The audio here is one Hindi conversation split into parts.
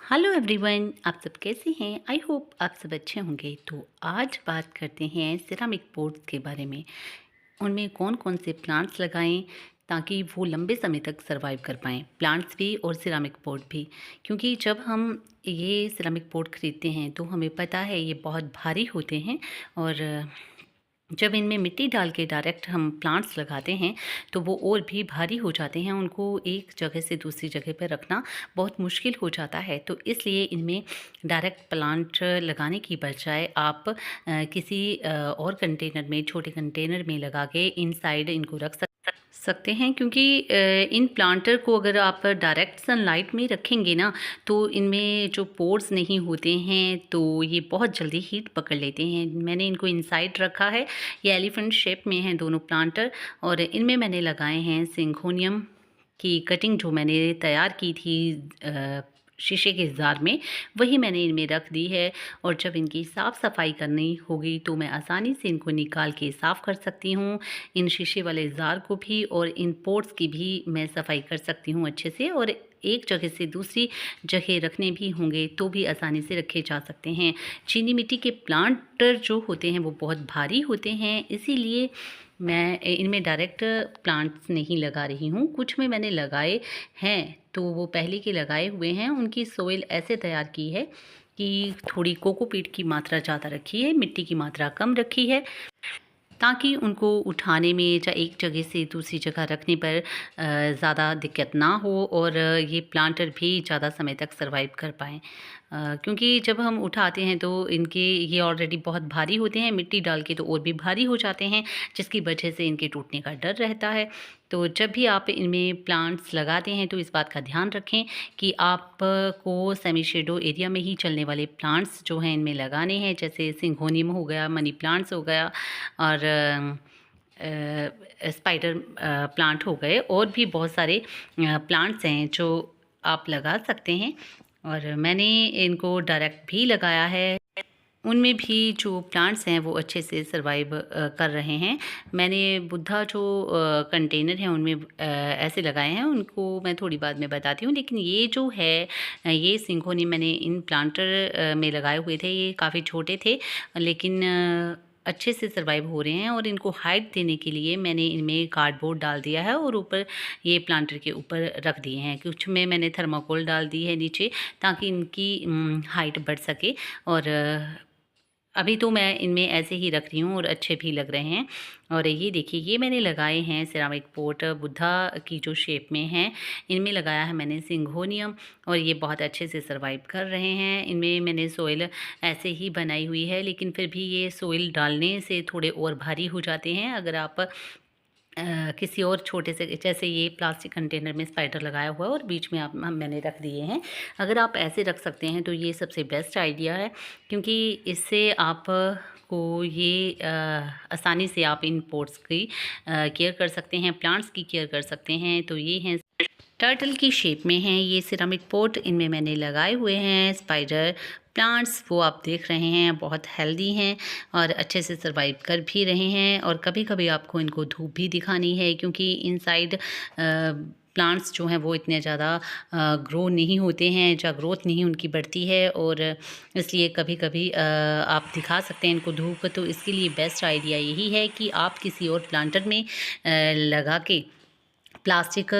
हेलो एवरीवन, आप सब कैसे हैं। आई होप आप सब अच्छे होंगे। तो आज बात करते हैं सिरामिक पॉट्स के बारे में। उनमें कौन कौन से प्लांट्स लगाएं ताकि वो लंबे समय तक सरवाइव कर पाएँ, प्लांट्स भी और सिरामिक पॉट भी। क्योंकि जब हम ये सिरामिक पॉट ख़रीदते हैं तो हमें पता है ये बहुत भारी होते हैं, और जब इनमें मिट्टी डाल के डायरेक्ट हम प्लांट्स लगाते हैं तो वो और भी भारी हो जाते हैं। उनको एक जगह से दूसरी जगह पर रखना बहुत मुश्किल हो जाता है। तो इसलिए इनमें डायरेक्ट प्लांट लगाने की बजाय आप किसी और कंटेनर में, छोटे कंटेनर में लगा के इनसाइड इनको रख सकते हैं। क्योंकि इन प्लांटर को अगर आप डायरेक्ट सनलाइट में रखेंगे ना तो इनमें जो पोर्स नहीं होते हैं तो ये बहुत जल्दी हीट पकड़ लेते हैं। मैंने इनको इनसाइड रखा है। ये एलिफेंट शेप में हैं दोनों प्लांटर, और इनमें मैंने लगाए हैं सिंगोनियम की कटिंग जो मैंने तैयार की थी शीशे के जार में, वही मैंने इनमें रख दी है। और जब इनकी साफ़ सफाई करनी होगी तो मैं आसानी से इनको निकाल के साफ़ कर सकती हूँ। इन शीशे वाले जार को भी और इन पोट्स की भी मैं सफाई कर सकती हूँ अच्छे से। और एक जगह से दूसरी जगह रखने भी होंगे तो भी आसानी से रखे जा सकते हैं। चीनी मिट्टी के प्लांटर जो होते हैं वो बहुत भारी होते हैं, इसीलिए मैं इनमें डायरेक्ट प्लांट्स नहीं लगा रही हूँ। कुछ में मैंने लगाए हैं, तो वो पहले के लगाए हुए हैं। उनकी सोइल ऐसे तैयार की है कि थोड़ी कोकोपीट की मात्रा ज़्यादा रखी है, मिट्टी की मात्रा कम रखी है, ताकि उनको उठाने में या एक जगह से दूसरी जगह रखने पर ज़्यादा दिक्कत ना हो और ये प्लांटर भी ज़्यादा समय तक सरवाइव कर पाएँ। क्योंकि जब हम उठाते हैं तो इनके ये ऑलरेडी बहुत भारी होते हैं, मिट्टी डाल के तो और भी भारी हो जाते हैं, जिसकी वजह से इनके टूटने का डर रहता है। तो जब भी आप इनमें प्लांट्स लगाते हैं तो इस बात का ध्यान रखें कि आपको सेमी शेडो एरिया में ही चलने वाले प्लांट्स जो हैं इनमें लगाने हैं। जैसे सिंगोनियम हो गया, मनी प्लांट्स हो गया, और स्पाइडर प्लांट हो गए, और भी बहुत सारे प्लांट्स हैं जो आप लगा सकते हैं। और मैंने इनको डायरेक्ट भी लगाया है। उनमें भी जो प्लांट्स हैं वो अच्छे से सरवाइव कर रहे हैं। मैंने बुद्धा जो कंटेनर हैं उनमें ऐसे लगाए हैं, उनको मैं थोड़ी बाद में बताती हूँ। लेकिन ये जो है ये सिंघोनी मैंने इन प्लांटर में लगाए हुए थे। ये काफ़ी छोटे थे लेकिन अच्छे से सरवाइव हो रहे हैं। और इनको हाइट देने के लिए मैंने इनमें कार्डबोर्ड डाल दिया है और ऊपर ये प्लांटर के ऊपर रख दिए हैं। कुछ में मैंने थर्माकोल डाल दी है नीचे, ताकि इनकी हाइट बढ़ सके। और अभी तो मैं इनमें ऐसे ही रख रही हूँ और अच्छे भी लग रहे हैं। और ये देखिए, ये मैंने लगाए हैं सिरामिक पॉट बुद्धा की जो शेप में हैं, इनमें लगाया है मैंने सिंघोनियम, और ये बहुत अच्छे से सरवाइव कर रहे हैं। इनमें मैंने सोइल ऐसे ही बनाई हुई है, लेकिन फिर भी ये सोइल डालने से थोड़े और भारी हो जाते हैं। अगर आप किसी और छोटे से, जैसे ये प्लास्टिक कंटेनर में स्पाइडर लगाया हुआ है और बीच में मैंने रख दिए हैं, अगर आप ऐसे रख सकते हैं तो ये सबसे बेस्ट आइडिया है। क्योंकि इससे आप को ये आसानी से आप इन पोट्स की केयर कर सकते हैं, प्लांट्स की केयर कर सकते हैं। तो ये हैं टर्टल की शेप में हैं ये सिरामिक पॉट, इनमें मैंने लगाए हुए हैं स्पाइडर प्लांट्स। वो आप देख रहे हैं बहुत हेल्दी हैं और अच्छे से सरवाइव कर भी रहे हैं। और कभी कभी आपको इनको धूप भी दिखानी है, क्योंकि इनसाइड प्लांट्स जो हैं वो इतने ज़्यादा ग्रो नहीं होते हैं, या ग्रोथ नहीं उनकी बढ़ती है, और इसलिए कभी कभी आप दिखा सकते हैं इनको धूप। तो इसके लिए बेस्ट आइडिया यही है कि आप किसी और प्लांटर में लगा के, प्लास्टिक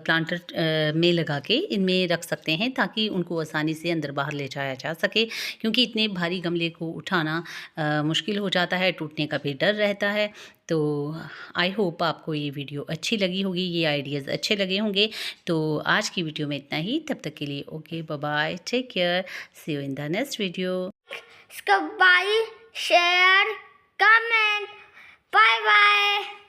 प्लांटर में लगा के इनमें रख सकते हैं, ताकि उनको आसानी से अंदर बाहर ले जाया जा सके। क्योंकि इतने भारी गमले को उठाना मुश्किल हो जाता है, टूटने का भी डर रहता है। तो आई होप आपको ये वीडियो अच्छी लगी होगी, ये आइडियाज़ अच्छे लगे होंगे। तो आज की वीडियो में इतना ही। तब तक के लिए okay, bye bye, take care, see you in the next video. Subscribe, share, comment, bye bye.